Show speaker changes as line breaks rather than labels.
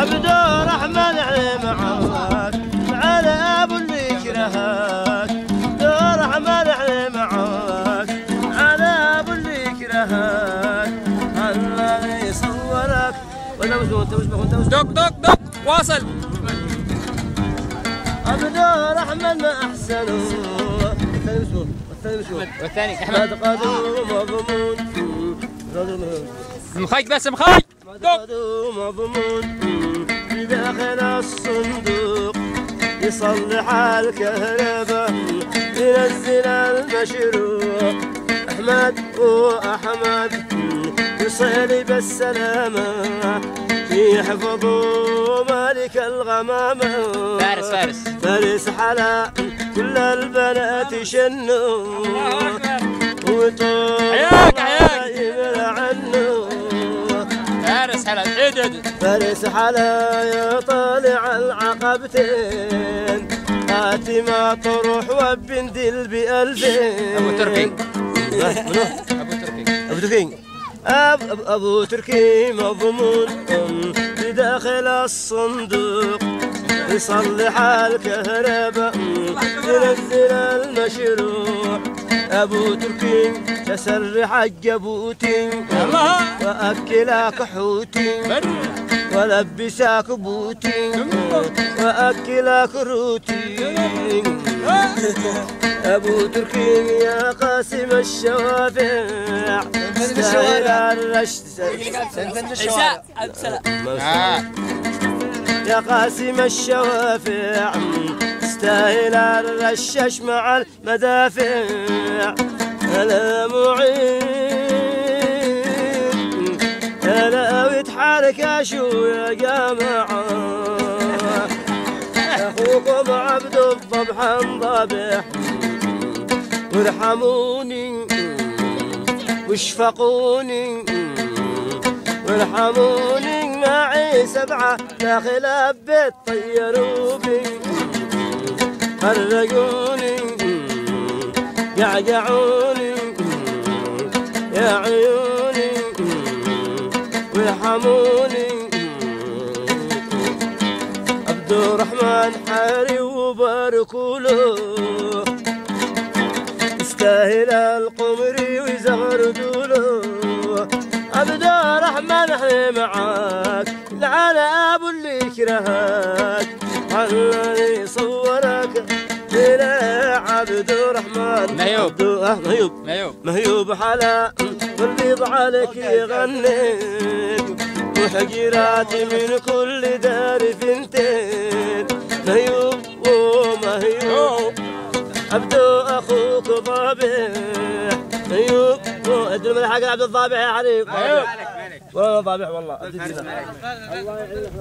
عبد الرحمن علي معاك على ابو اللي كرهك. عبد الرحمن علي معاك على ابو اللي كرهك. الله يصورك ولا وش
دق دق دق واصل.
عبد الرحمن ما احسنه
والثاني احمد
قدوم مضمون
مخيك بس مخيك
قدوم مضمون في داخل الصندوق يصلح الكهرباء ينزل المشروع. احمد واحمد يصلي بالسلامه يحفظوا مالك الغمامه. فارس حلا كل البنات يشنوا وطول
حياك
عنه.
فارس حلا
فارس حلا يطالع العقبتين آتي ما طروح وبندل بألفين.
ابو تركي
أبو تركي مضمون بداخل الصندوق يصلح الكهرباء ينزل المشروع. أبو تركي تسرح الجبوتي وأكلك حوتي ولبسك بوتي وأكلك روتي. أبو تركي يا قاسم الشوافع تستاهل الرشد. يا قاسم الشوافع تستاهل الرشاش مع المدافع. هلا معين هلا ويتحرك يا شو يا جماعة. أخوكم عبد الضبح ضابح وارحموني واشفقوني وارحموني معي 7 داخل البيت طيروا بي فرقوني يعجعوني يا عيوني وارحموني. عبد الرحمن حاري وباركوا له يستاهل القمري ويزغردوا له. عبد الرحمن احنا معاك على ابو اللي كرهك. الله يصورك يا عبد الرحمن مهيوب حلا والبيض عليك يغنيك وحجيراتي من كل دار ثنتين. مهيوب ومهيوب عبدو اخوك ضابح مهيوب. ادري من حق عبد الضابح يا حريف. والله ضابح والله. الله يعينك.